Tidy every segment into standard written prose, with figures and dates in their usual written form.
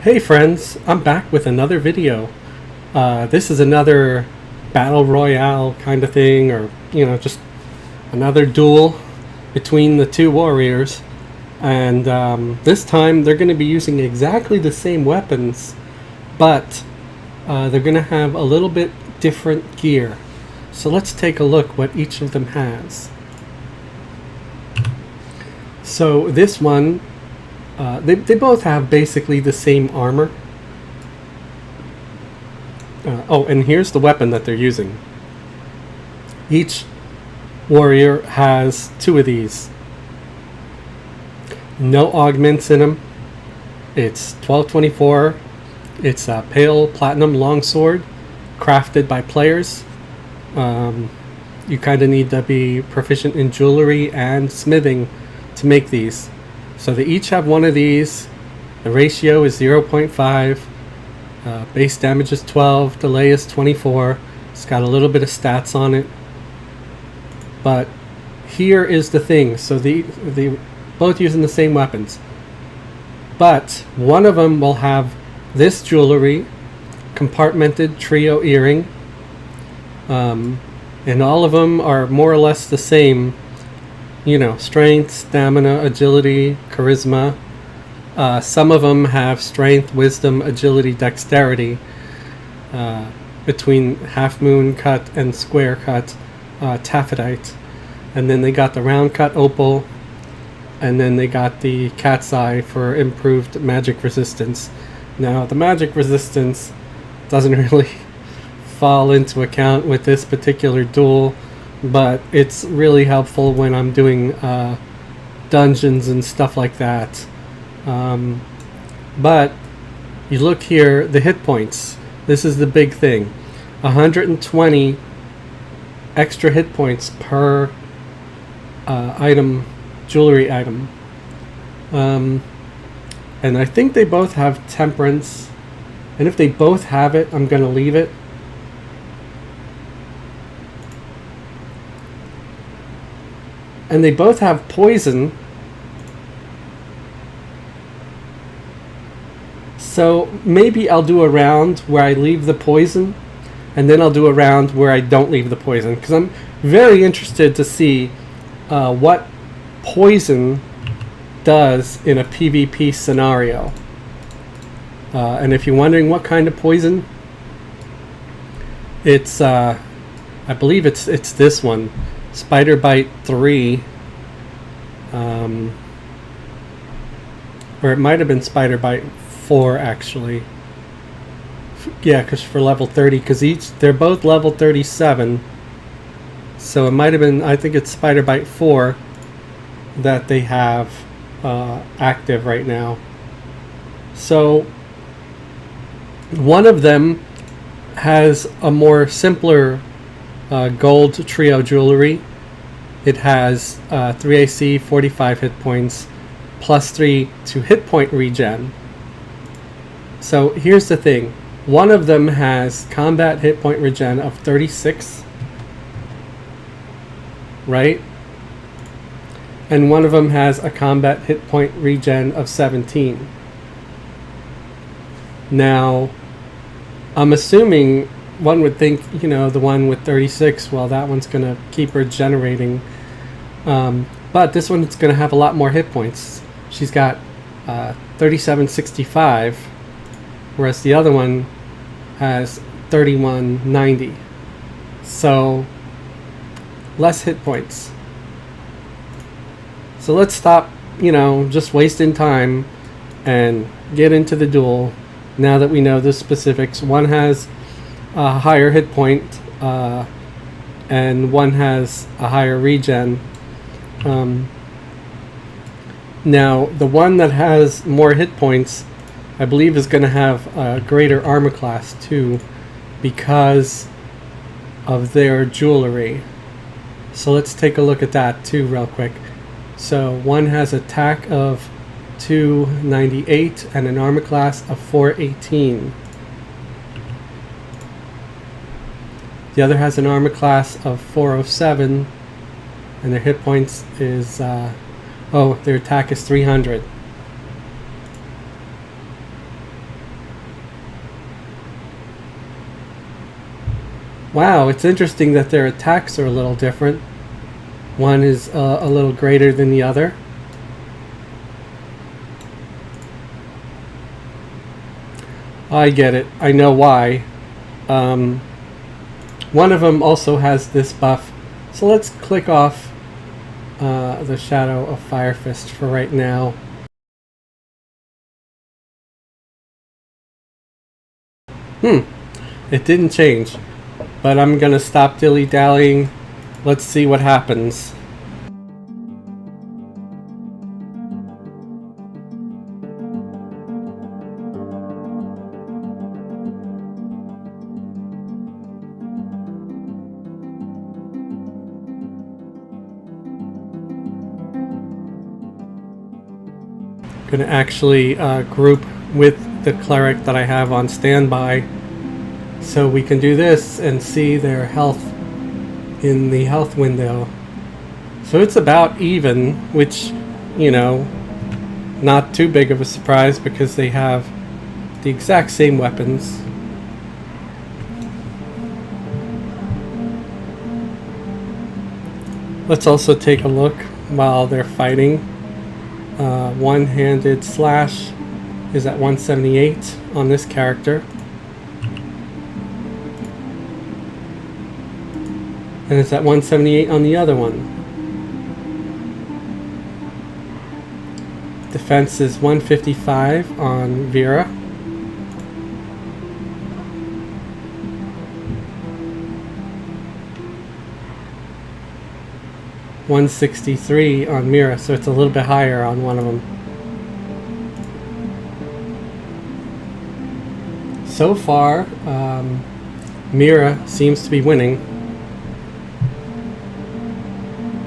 Hey friends, I'm back with another video. This is another battle royale kind of thing, or just another duel between the two warriors. And this time they're going to be using exactly the same weapons, but they're going to have a little bit different gear. So let's take a look what each of them has. So this one, they both have basically the same armor. Oh, and here's the weapon that they're using. Each warrior has two of these. No augments in them. It's 1224. It's a pale platinum longsword, crafted by players. You kind of need to be proficient in jewelry and smithing to make these. So they each have one of these. The ratio is 0.5. Base damage is 12. Delay is 24. It's got a little bit of stats on it. But here is the thing. So they both using the same weapons. But one of them will have this jewelry, compartmented trio earring. And all of them are more or less the same. Strength, stamina, agility, charisma. Some of them have strength, wisdom, agility, dexterity. Between half moon cut and square cut, taphidite. And then they got the round cut opal. And then they got the cat's eye for improved magic resistance. Now, the magic resistance doesn't really fall into account with this particular duel, but it's really helpful when I'm doing dungeons and stuff like that. But you look here, the hit points. This is the big thing. 120 extra hit points per jewelry item. And I think they both have temperance. And if they both have it, I'm going to leave it. And they both have poison. So maybe I'll do a round where I leave the poison, and then I'll do a round where I don't leave the poison, because I'm very interested to see what poison does in a PvP scenario. And if you're wondering what kind of poison, it's I believe it's this one. Spider Bite 3, or it might have been Spider Bite 4 actually. Yeah, because for level 30, because they're both level 37, so it might have been. I think it's Spider Bite 4 that they have active right now. So one of them has a more simpler gold trio jewelry. It has 3 AC, 45 hit points, plus 3 to hit point regen. So here's the thing. One of them has combat hit point regen of 36, right? And one of them has a combat hit point regen of 17. Now, I'm assuming one would think, the one with 36, well, that one's going to keep regenerating. But this one's going to have a lot more hit points. She's got 3765, whereas the other one has 3190. So, less hit points. So let's stop, just wasting time and get into the duel now that we know the specifics. One has a higher hit point, and one has a higher regen. Now, the one that has more hit points, I believe, is going to have a greater armor class too, because of their jewelry. So let's take a look at that too real quick. So one has attack of 298 and an armor class of 418. The other has an armor class of 407, and their hit points is their attack is 300. Wow, it's interesting that their attacks are a little different. One is a little greater than the other. I get it. I know why. One of them also has this buff. So let's click off the Shadow of Fire Fist for right now. It didn't change. But I'm gonna stop dilly-dallying. Let's see what happens. Gonna actually group with the cleric that I have on standby, so we can do this and see their health in the health window. So it's about even, which, you know, not too big of a surprise because they have the exact same weapons. Let's also take a look while they're fighting. One-handed slash is at 178 on this character. And it's at 178 on the other one. Defense is 155 on Vera. $163 on Mira, so it's a little bit higher on one of them. So far, Mira seems to be winning.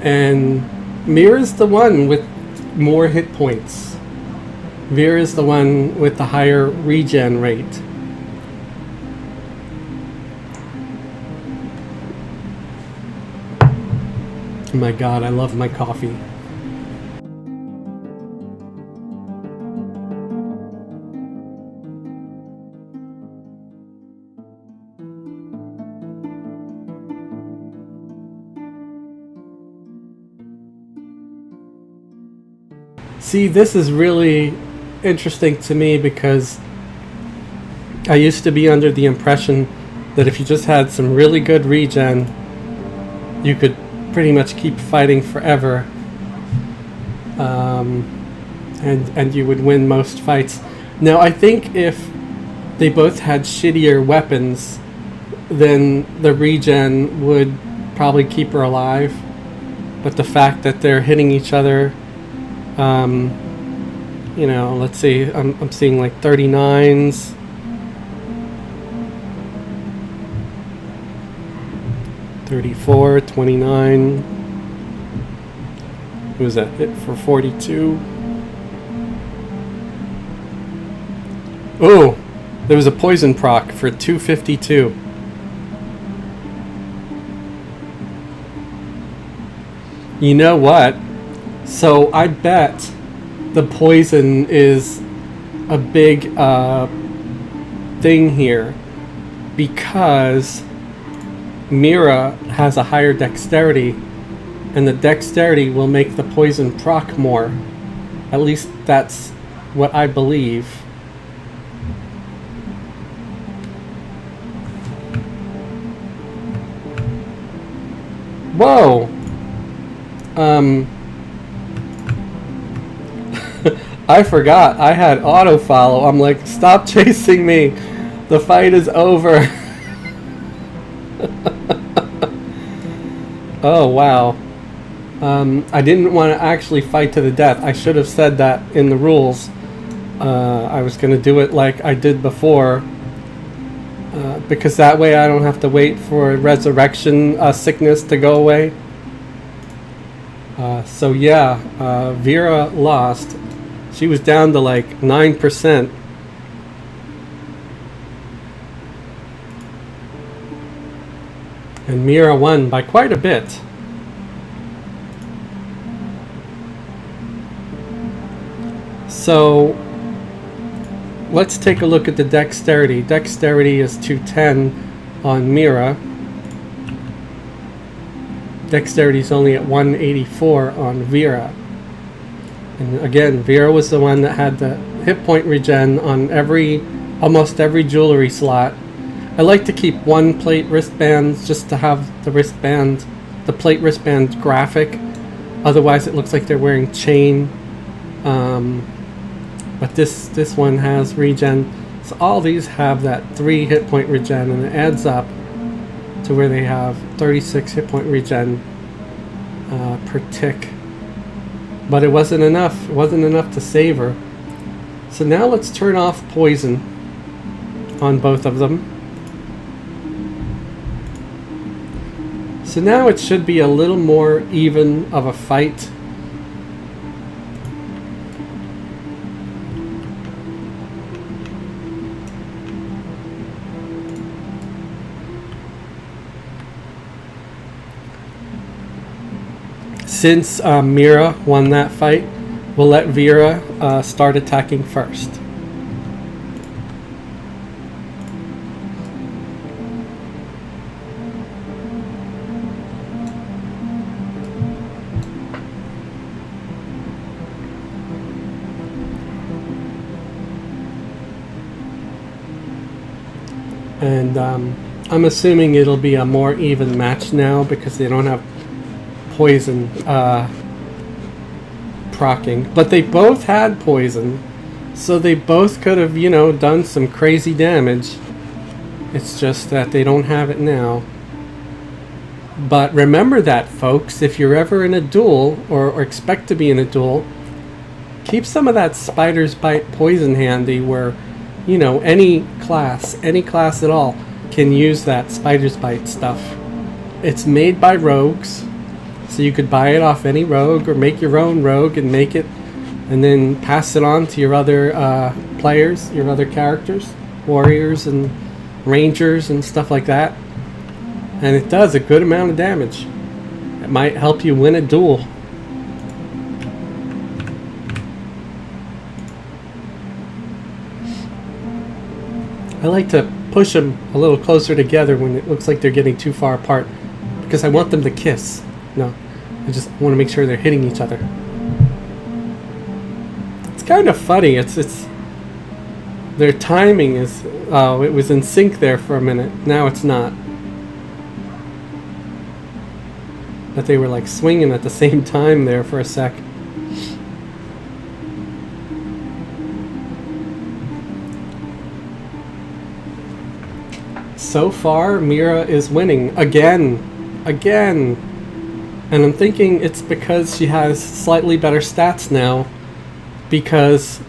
And Mira's the one with more hit points. Vera's the one with the higher regen rate. Oh my god, I love my coffee. See, this is really interesting to me because I used to be under the impression that if you just had some really good regen, you could pretty much keep fighting forever, and you would win most fights. Now, I think if they both had shittier weapons, then the regen would probably keep her alive. But the fact that they're hitting each other, you know, let's see, I'm seeing like 39s. $34, $29. Who was that? Hit for 42. Oh, there was a poison proc for 252. You know what? So I bet the poison is a big thing here because Mira has a higher dexterity, and the dexterity will make the poison proc more. At least that's what I believe. Whoa! I forgot I had auto follow. I'm like, stop chasing me. The fight is over. Oh, wow. I didn't want to actually fight to the death. I should have said that in the rules. I was going to do it like I did before. Because that way I don't have to wait for resurrection sickness to go away. So yeah, Vera lost. She was down to like 9%. And Mira won by quite a bit. So let's take a look at the dexterity. Dexterity is 210 on Mira. Dexterity is only at 184 on Vera. And again, Vera was the one that had the hit point regen on almost every jewelry slot. I like to keep one plate wristbands just to have the plate wristband graphic. Otherwise, it looks like they're wearing chain. But this one has regen. So all these have that 3 hit point regen, and it adds up to where they have 36 hit point regen per tick. But it wasn't enough. It wasn't enough to save her. So now let's turn off poison on both of them. So now it should be a little more even of a fight. Since Mira won that fight, we'll let Vera start attacking first. And I'm assuming it'll be a more even match now because they don't have poison proccing, but they both had poison, so they both could have, you know, done some crazy damage. It's just that they don't have it now. But remember that, folks, if you're ever in a duel or expect to be in a duel, keep some of that spider's bite poison handy, where, you know, any class at all can use that spider's bite stuff. It's made by rogues. So you could buy it off any rogue or make your own rogue and make it and then pass it on to your other players, your other characters, warriors and rangers and stuff like that. And it does a good amount of damage. It might help you win a duel. I like to push them a little closer together when it looks like they're getting too far apart, because I want them to kiss. No, I just want to make sure they're hitting each other. It's kind of funny. It's their timing is, oh, it was in sync there for a minute. Now it's not. But they were like swinging at the same time there for a sec. So far, Mira is winning again. And I'm thinking it's because she has slightly better stats now, because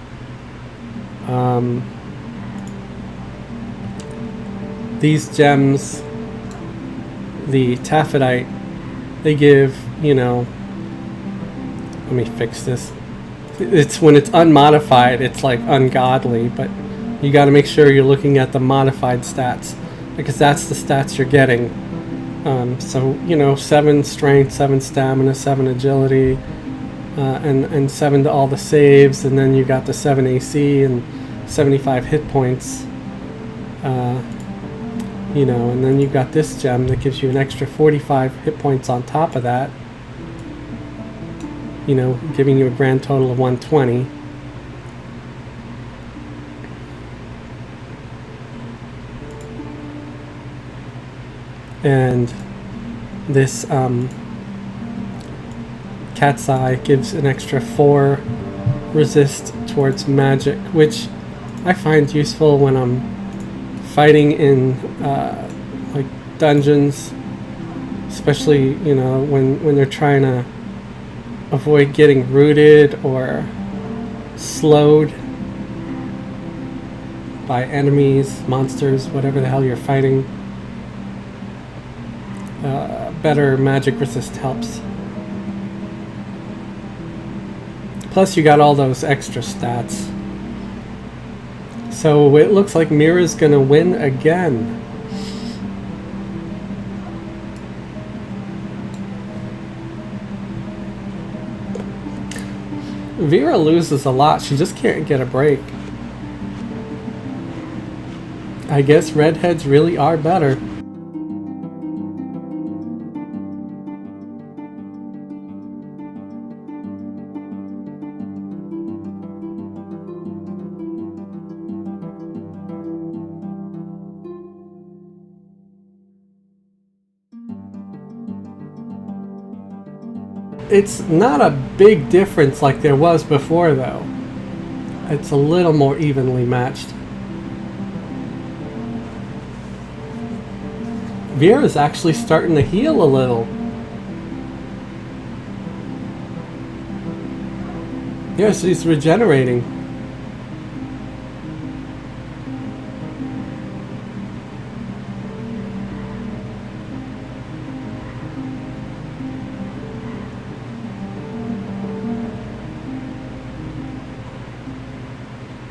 these gems, the taphidite, they give, you know, let me fix this. It's when it's unmodified, it's like ungodly, but you got to make sure you're looking at the modified stats, because that's the stats you're getting. So, you know, 7 strength, 7 stamina, 7 agility, and 7 to all the saves, and then you got the 7 AC and 75 hit points. You know, and then you've got this gem that gives you an extra 45 hit points on top of that. You know, giving you a grand total of 120. And this cat's eye gives an extra 4 resist towards magic, which I find useful when I'm fighting in like dungeons, especially, you know, when they're trying to avoid getting rooted or slowed by enemies, monsters, whatever the hell you're fighting. Better magic resist helps. Plus you got all those extra stats. So it looks like Mira's gonna win again. Vera loses a lot. She just can't get a break. I guess redheads really are better. It's not a big difference like there was before, though. It's a little more evenly matched. Vera's actually starting to heal a little. Yeah, she's regenerating.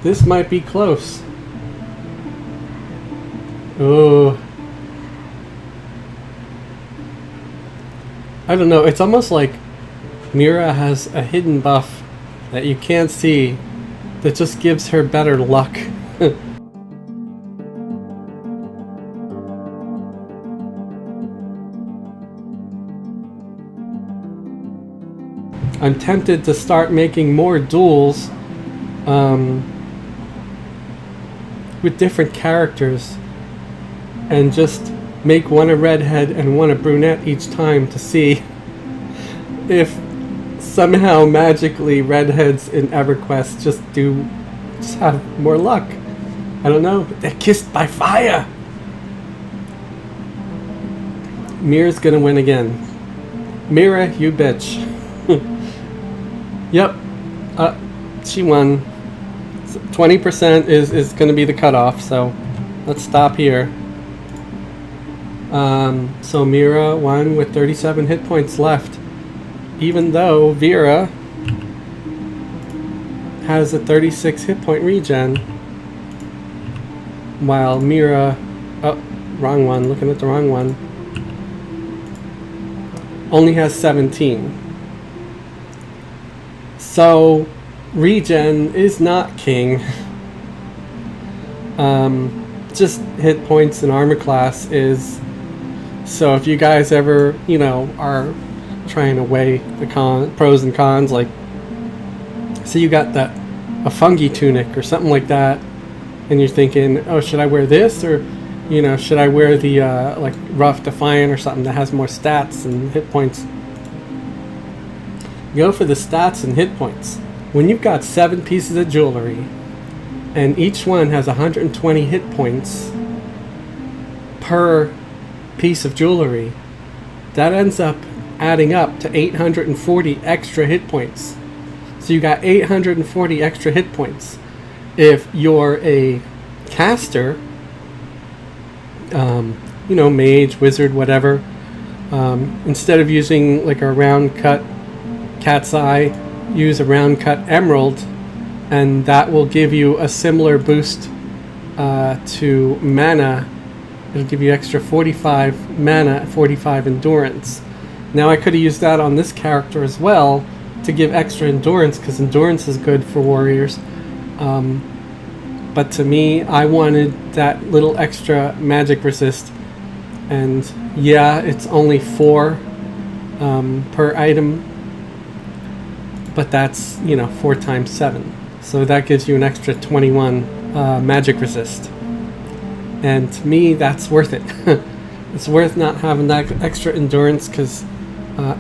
This might be close. Oh. I don't know, it's almost like Mira has a hidden buff that you can't see that just gives her better luck. I'm tempted to start making more duels with different characters and just make one a redhead and one a brunette each time to see if somehow magically redheads in Everquest just have more luck. I don't know, but they're kissed by fire. Mira's gonna win again. Mira, you bitch. Yep, she won. 20% is going to be the cutoff, so let's stop here. So Mira won with 37 hit points left, even though Vera has a 36 hit point regen, while Mira, oh, wrong one, looking at the wrong one, only has 17. So regen is not king. Just hit points and armor class is. So if you guys ever, are trying to weigh the pros and cons, like, say you got a fungi tunic or something like that, and you're thinking, oh, should I wear this, or should I wear the like rough defiant or something that has more stats and hit points? Go for the stats and hit points. When you've got 7 pieces of jewelry and each one has 120 hit points per piece of jewelry, that ends up adding up to 840 extra hit points. So you got 840 extra hit points. If you're a caster, mage, wizard, whatever, instead of using like a round cut cat's eye, use a round cut emerald, and that will give you a similar boost to mana. It'll give you extra 45 mana, 45 endurance. Now I could have used that on this character as well to give extra endurance, because endurance is good for warriors, but to me, I wanted that little extra magic resist, and yeah, it's only 4 per item, but that's 4 times 7, so that gives you an extra 21 magic resist, and to me that's worth it. It's worth not having that extra endurance, because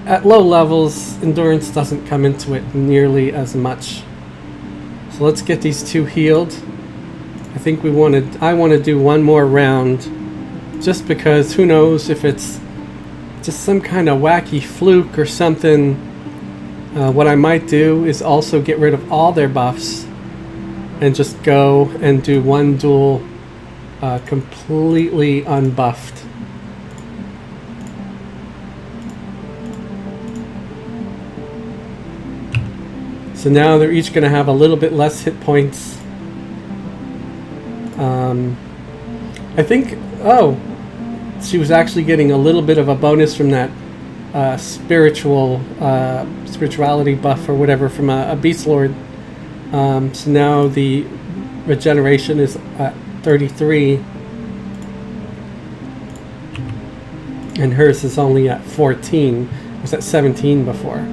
at low levels endurance doesn't come into it nearly as much. So let's get these 2 healed. I think I want to do one more round, just because who knows if it's just some kind of wacky fluke or something. What I might do is also get rid of all their buffs and just go and do one duel completely unbuffed. So now they're each going to have a little bit less hit points. I think, she was actually getting a little bit of a bonus from that spirituality buff or whatever from a beast lord. So now the regeneration is at 33, and hers is only at 14. It was at 17 before.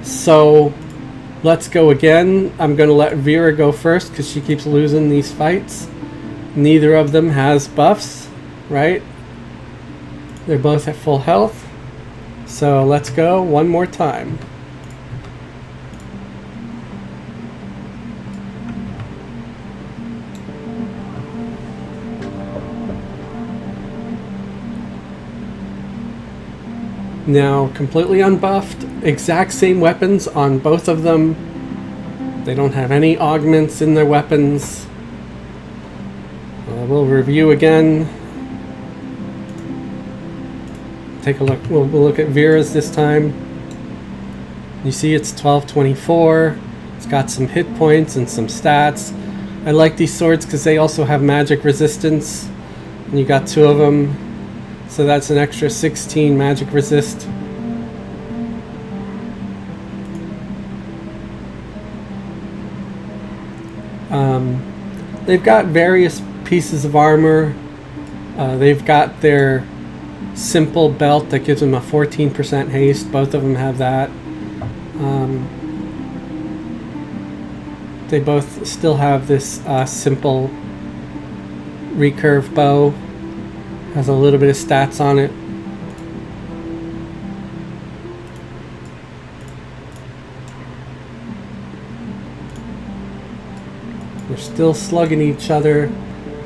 So let's go again. I'm going to let Vera go first because she keeps losing these fights. Neither of them has buffs, right? They're both at full health. So let's go one more time. Now, completely unbuffed, exact same weapons on both of them. They don't have any augments in their weapons. We'll review again. Take a look. We'll look at Vera's this time. You see it's 1224. It's got some hit points and some stats. I like these swords because they also have magic resistance. And you got 2 of them. So that's an extra 16 magic resist. They've got various pieces of armor. They've got their simple belt that gives them a 14% haste. Both of them have that. They both still have this simple recurve bow. Has a little bit of stats on it. They're still slugging each other.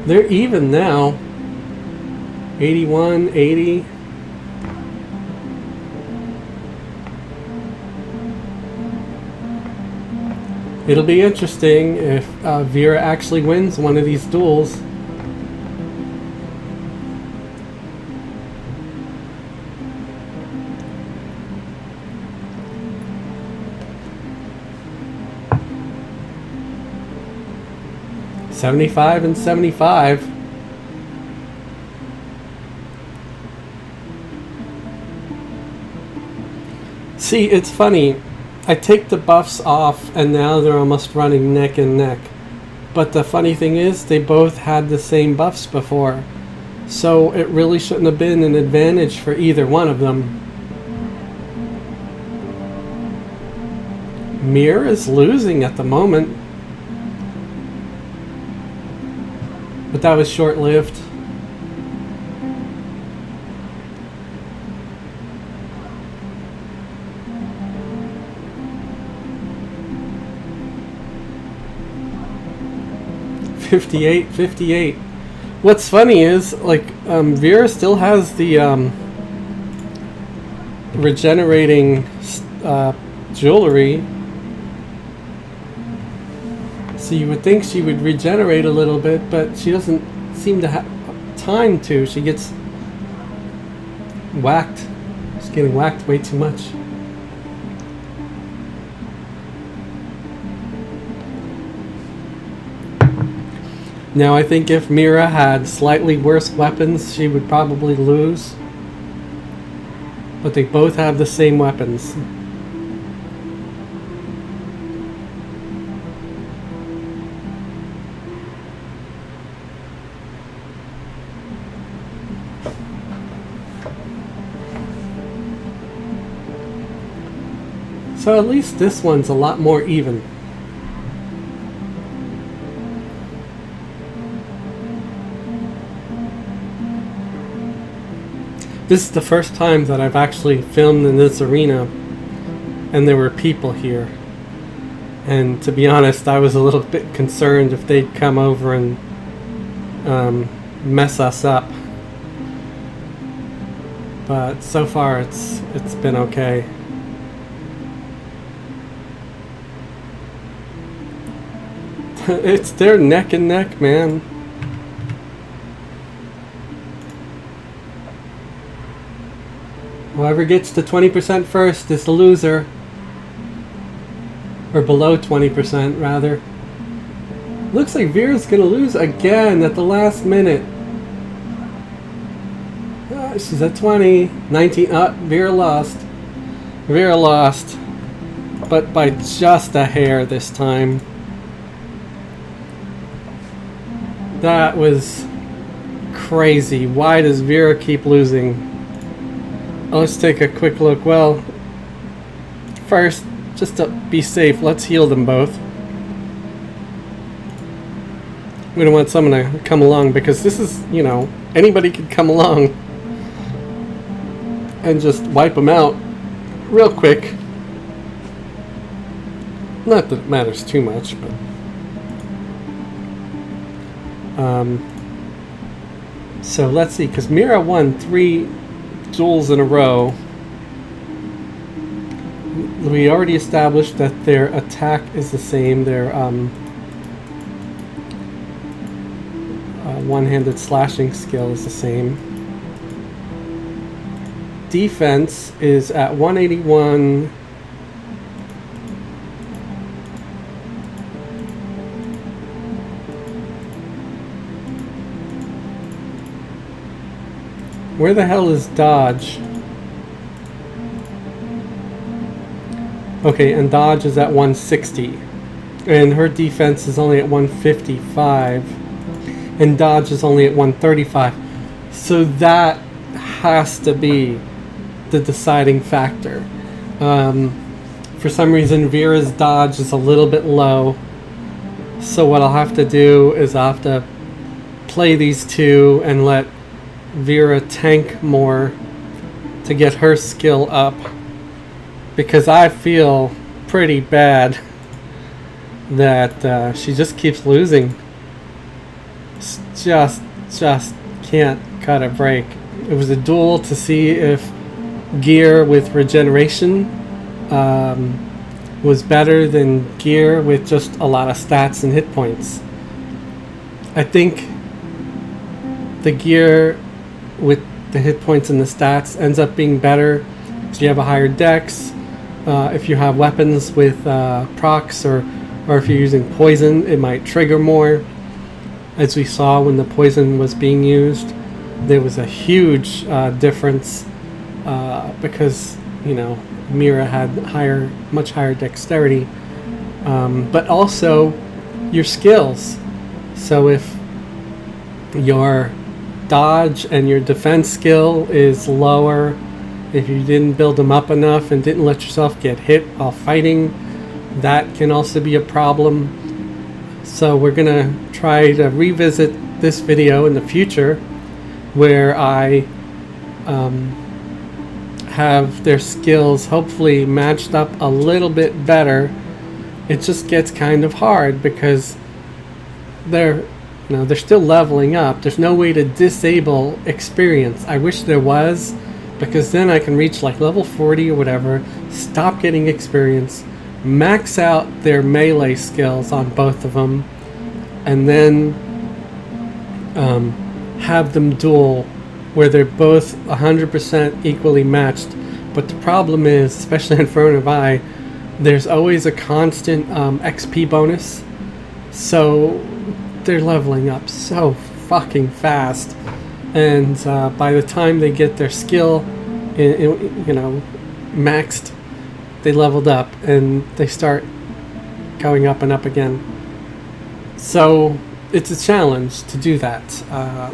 They're even now. 81, 80. It'll be interesting if Vera actually wins one of these duels. $75 and $75. See, it's funny. I take the buffs off and now they're almost running neck and neck. But the funny thing is, they both had the same buffs before. So it really shouldn't have been an advantage for either one of them. Mir is losing at the moment. But that was short-lived. $58. What's funny is, like, Vera still has the regenerating jewelry. So you would think she would regenerate a little bit, but she doesn't seem to have time to. She gets whacked. She's getting whacked way too much. Now I think if Mira had slightly worse weapons, she would probably lose. But they both have the same weapons. So at least this one's a lot more even. This is the first time that I've actually filmed in this arena and there were people here. And to be honest, I was a little bit concerned if they'd come over and mess us up. But so far it's been okay. They're neck and neck, man. Whoever gets to 20% first is the loser. Or below 20%, rather. Looks like Vera's gonna lose again at the last minute. She's at 20. 19. Vera lost. Vera lost. But by just a hair this time. That was crazy. Why does Vera keep losing? Let's take a quick look. Well, first, just to be safe, let's heal them both. We don't want someone to come along because this is, you know, anybody could come along and just wipe them out real quick. Not that it matters too much, but so let's see, because Mira won 3 duels in a row. we already established that their attack is the same. Their one-handed slashing skill is the same. Defense is at 181. Where the hell is dodge? Okay, and dodge is at 160. And her defense is only at 155. And dodge is only at 135. So that has to be the deciding factor. For some reason, Vera's dodge is a little bit low. So what I'll have to do is I'll have to play these two and let Vera tank more to get her skill up, because I feel pretty bad that she just keeps losing. Just can't cut a break. It was a duel to see if gear with regeneration was better than gear with just a lot of stats and hit points. I think the gear with the hit points and the stats ends up being better if you have a higher dex, if you have weapons with procs, or if you're using poison, it might trigger more. As we saw when the poison was being used, there was a huge difference because, you know, Mira had much higher dexterity, but also your skills. So if your dodge and your defense skill is lower, if you didn't build them up enough and didn't let yourself get hit while fighting, that can also be a problem. So we're gonna try to revisit this video in the future where I have their skills hopefully matched up a little bit better. It just gets kind of hard because they're still leveling up. There's no way to disable experience. I wish there was, because then I can reach like level 40 or whatever, stop getting experience, max out their melee skills on both of them, and then have them duel where they're both 100% equally matched. But the problem is, especially in Throne of Eye, there's always a constant XP bonus, so they're leveling up so fucking fast, and by the time they get their skill maxed, they leveled up and they start going up and up again. So it's a challenge to do that.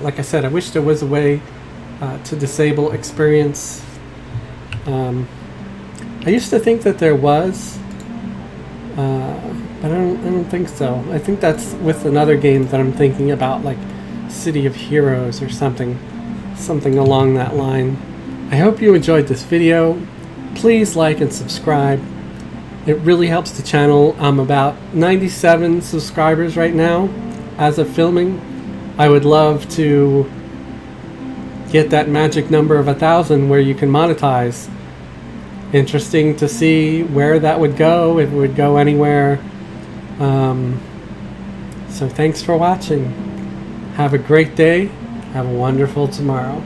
Like I said, I wish there was a way to disable experience. I used to think that there was, but I don't think so. I think that's with another game that I'm thinking about, like City of Heroes or something along that line. I hope you enjoyed this video. Please like and subscribe. It really helps the channel. I'm about 97 subscribers right now as of filming. I would love to get that magic number of 1,000 where you can monetize. Interesting to see where that would go, if it would go anywhere. So thanks for watching. Have a great day. Have a wonderful tomorrow.